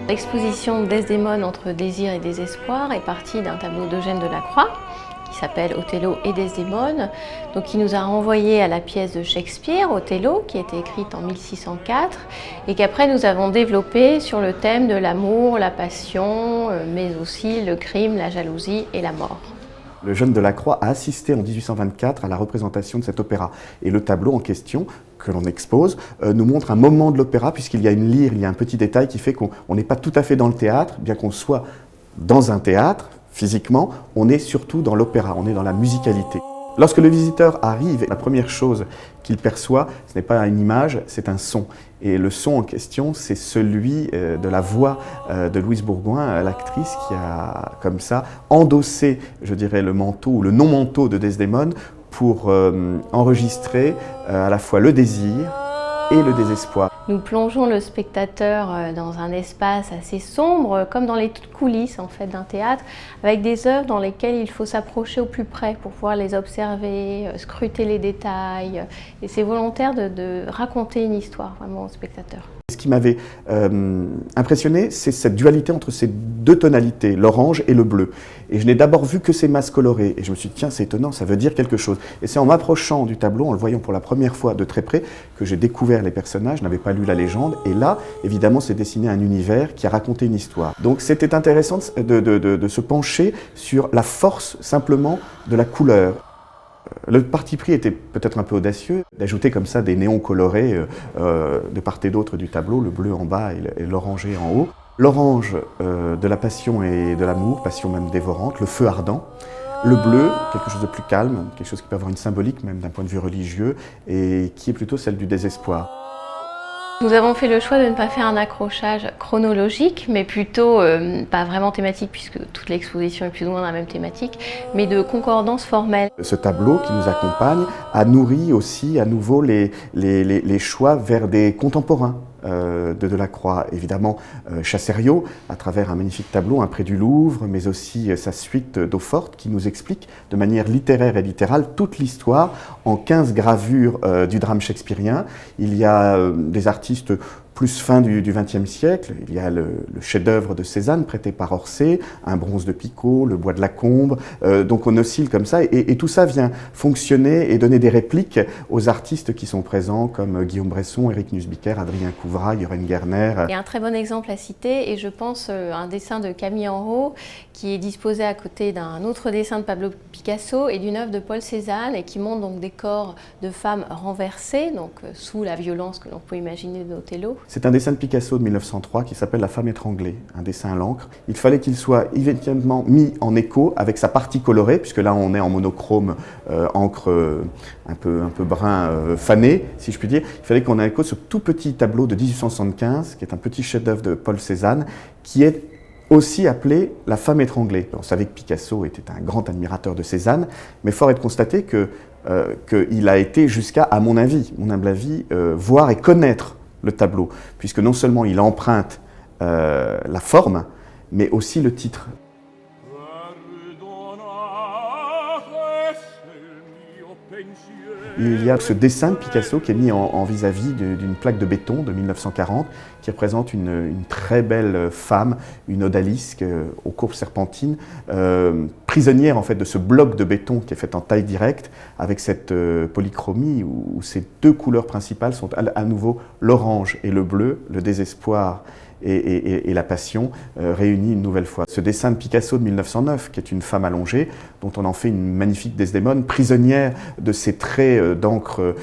L'exposition Desdémone entre désir et désespoir est partie d'un tableau d'Eugène Delacroix qui s'appelle Othello et Desdémone, donc qui nous a renvoyé à la pièce de Shakespeare, Othello, qui a été écrite en 1604 et qu'après nous avons développé sur le thème de l'amour, la passion, mais aussi le crime, la jalousie et la mort. Eugène Delacroix a assisté en 1824 à la représentation de cet opéra. Et le tableau en question, que l'on expose, nous montre un moment de l'opéra, puisqu'il y a une lyre, il y a un petit détail qui fait qu'on n'est pas tout à fait dans le théâtre, bien qu'on soit dans un théâtre, physiquement, on est surtout dans l'opéra, on est dans la musicalité. Lorsque le visiteur arrive, la première chose qu'il perçoit, ce n'est pas une image, c'est un son. Et le son en question, c'est celui de la voix de Louise Bourgoin, l'actrice qui a, comme ça, endossé, je dirais, le manteau ou le non-manteau de Desdémone pour enregistrer à la fois le désir et le désespoir. Nous plongeons le spectateur dans un espace assez sombre, comme dans les coulisses en fait, d'un théâtre, avec des œuvres dans lesquelles il faut s'approcher au plus près pour pouvoir les observer, scruter les détails. Et c'est volontaire de raconter une histoire vraiment au spectateur. Ce qui m'avait impressionné, c'est cette dualité entre ces deux tonalités, l'orange et le bleu. Et je n'ai d'abord vu que ces masses colorées. Et je me suis dit, tiens, c'est étonnant, ça veut dire quelque chose. Et c'est en m'approchant du tableau, en le voyant pour la première fois de très près, que j'ai découvert les personnages, je n'avais pas lu la légende. Et là, évidemment, c'est dessiné un univers qui a raconté une histoire. Donc c'était intéressant de se pencher sur la force, simplement, de la couleur. Le parti pris était peut-être un peu audacieux, d'ajouter comme ça des néons colorés de part et d'autre du tableau, le bleu en bas et l'orangé en haut. L'orange de la passion et de l'amour, passion même dévorante, le feu ardent. Le bleu, quelque chose de plus calme, quelque chose qui peut avoir une symbolique même d'un point de vue religieux et qui est plutôt celle du désespoir. Nous avons fait le choix de ne pas faire un accrochage chronologique, mais plutôt, pas vraiment thématique, puisque toute l'exposition est plus ou moins dans la même thématique, mais de concordance formelle. Ce tableau qui nous accompagne a nourri aussi à nouveau les choix vers des contemporains de Delacroix. Évidemment, Chassériau, à travers un magnifique tableau, un près du Louvre, mais aussi sa suite d'eau-forte qui nous explique de manière littéraire et littérale toute l'histoire en 15 gravures du drame shakespearien. Il y a des artistes plus fin du XXe siècle, il y a le chef-d'œuvre de Cézanne prêté par Orsay, un bronze de Picot, le bois de la Combe, donc on oscille comme ça et tout ça vient fonctionner et donner des répliques aux artistes qui sont présents comme Guillaume Bresson, Éric Nusbiker, Adrien Couvrat, Jürgen Gerner. Il y a un très bon exemple à citer et je pense un dessin de Camille Enrault qui est disposé à côté d'un autre dessin de Pablo Picasso et d'une œuvre de Paul Cézanne et qui montre donc des corps de femmes renversées, donc sous la violence que l'on peut imaginer d'Othello. C'est un dessin de Picasso de 1903 qui s'appelle La femme étranglée, un dessin à l'encre. Il fallait qu'il soit immédiatement mis en écho avec sa partie colorée, puisque là on est en monochrome, encre un peu brun fané, si je puis dire. Il fallait qu'on ait écho sur ce tout petit tableau de 1875, qui est un petit chef-d'œuvre de Paul Cézanne, qui est aussi appelé La femme étranglée. On savait que Picasso était un grand admirateur de Cézanne, mais fort est de constater qu'il a été jusqu'à, à mon humble avis, voir et connaître le tableau, puisque non seulement il emprunte la forme, mais aussi le titre. Il y a ce dessin de Picasso qui est mis en vis-à-vis d'une plaque de béton de 1940 qui représente une très belle femme, une odalisque aux courbes serpentines, prisonnière en fait de ce bloc de béton qui est fait en taille directe avec cette polychromie où ces deux couleurs principales sont à nouveau l'orange et le bleu, le désespoir et la passion réunis une nouvelle fois. Ce dessin de Picasso de 1909, qui est une femme allongée, dont on en fait une magnifique Desdémone, prisonnière de ces traits d'encre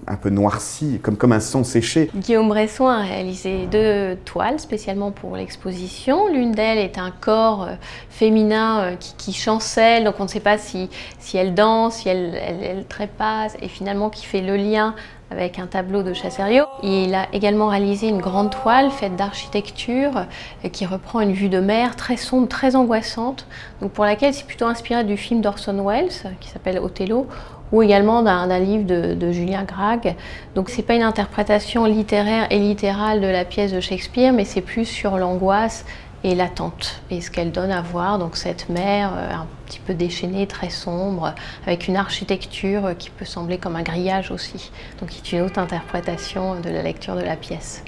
un peu noircis, comme un sang séché. Guillaume Bresson a réalisé 2 toiles spécialement pour l'exposition. L'une d'elles est un corps féminin qui chancelle, donc on ne sait pas si elle danse, si elle trépasse, et finalement qui fait le lien avec un tableau de Chassériau. Il a également réalisé une grande toile faite d'architecture qui reprend une vue de mer très sombre, très angoissante, donc pour laquelle c'est plutôt inspiré du film d'Orson Welles qui s'appelle Othello, ou également d'un livre de Julien Gracq. Donc c'est pas une interprétation littéraire et littérale de la pièce de Shakespeare, mais c'est plus sur l'angoisse et l'attente, et ce qu'elle donne à voir, donc cette mer un petit peu déchaînée, très sombre, avec une architecture qui peut sembler comme un grillage aussi, donc qui est une autre interprétation de la lecture de la pièce.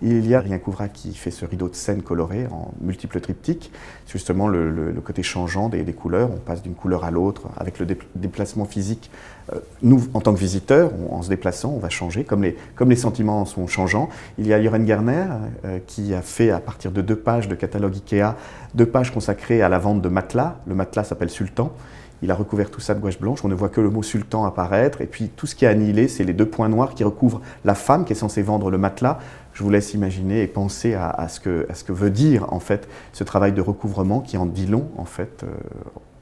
Il y a Rien Couvra qui fait ce rideau de scène coloré en multiples triptyques. C'est justement le côté changeant des couleurs. On passe d'une couleur à l'autre avec le déplacement physique. Nous, en tant que visiteurs, en se déplaçant, on va changer, comme les sentiments sont changeants. Il y a Joren Garner qui a fait, à partir de 2 pages de catalogue Ikea, 2 pages consacrées à la vente de matelas. Le matelas s'appelle Sultan. Il a recouvert tout ça de gouache blanche, on ne voit que le mot sultan apparaître, et puis tout ce qui est annihilé, c'est les 2 points noirs qui recouvrent la femme qui est censée vendre le matelas. Je vous laisse imaginer et penser à ce que veut dire en fait ce travail de recouvrement qui en dit long en fait,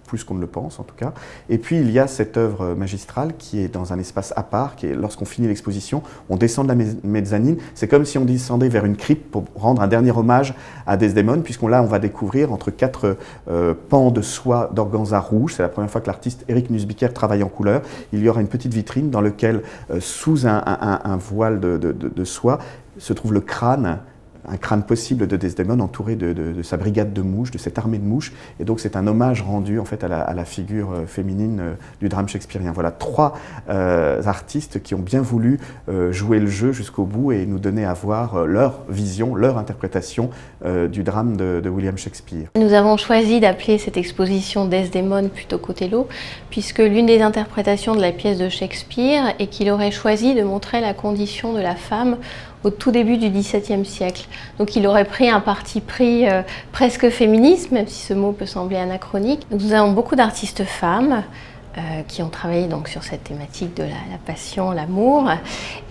plus qu'on ne le pense en tout cas. Et puis il y a cette œuvre magistrale qui est dans un espace à part, qui est, lorsqu'on finit l'exposition, on descend de la mezzanine, c'est comme si on descendait vers une crypte pour rendre un dernier hommage à Desdémone, puisqu'on va découvrir entre 4 pans de soie d'organza rouge, c'est la première fois que l'artiste Eric Nusbiker travaille en couleur. Il y aura une petite vitrine dans laquelle, sous un voile de soie, se trouve le crâne, un crâne possible de Desdémone entouré de sa brigade de mouches, de cette armée de mouches. Et donc c'est un hommage rendu en fait à la figure féminine du drame shakespearien. Voilà 3 artistes qui ont bien voulu jouer le jeu jusqu'au bout et nous donner à voir leur vision, leur interprétation du drame de William Shakespeare. Nous avons choisi d'appeler cette exposition Desdémone plutôt qu'Othello, puisque l'une des interprétations de la pièce de Shakespeare est qu'il aurait choisi de montrer la condition de la femme au tout début du XVIIe siècle. Donc il aurait pris un parti pris presque féministe, même si ce mot peut sembler anachronique. Donc, nous avons beaucoup d'artistes femmes qui ont travaillé donc sur cette thématique de la passion, l'amour,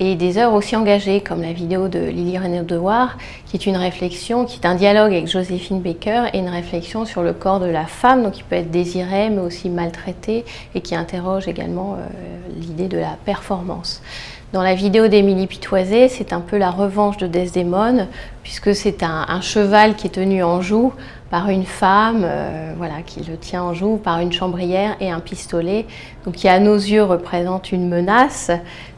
et des œuvres aussi engagées comme la vidéo de Lily Reynaud-Devoir, qui est une réflexion, qui est un dialogue avec Joséphine Baker et une réflexion sur le corps de la femme, donc qui peut être désiré mais aussi maltraité, et qui interroge également l'idée de la performance. Dans la vidéo d'Émilie Pitoisé, c'est un peu la revanche de Desdémone, puisque c'est un cheval qui est tenu en joue par une femme, voilà, qui le tient en joue par une chambrière et un pistolet, donc qui à nos yeux représente une menace,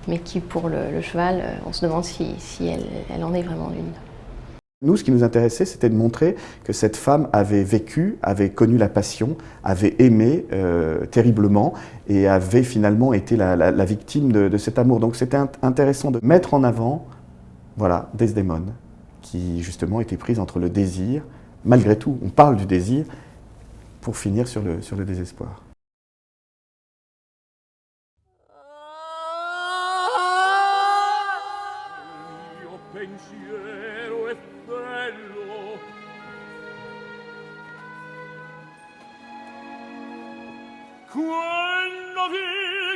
mais qui pour le cheval, on se demande si elle en est vraiment une. Nous, ce qui nous intéressait, c'était de montrer que cette femme avait vécu, avait connu la passion, avait aimé terriblement et avait finalement été la victime de cet amour. Donc c'était intéressant de mettre en avant, voilà, Desdémone, qui justement était prise entre le désir, malgré tout, on parle du désir, pour finir sur le désespoir. Pensiero è bello, quello vi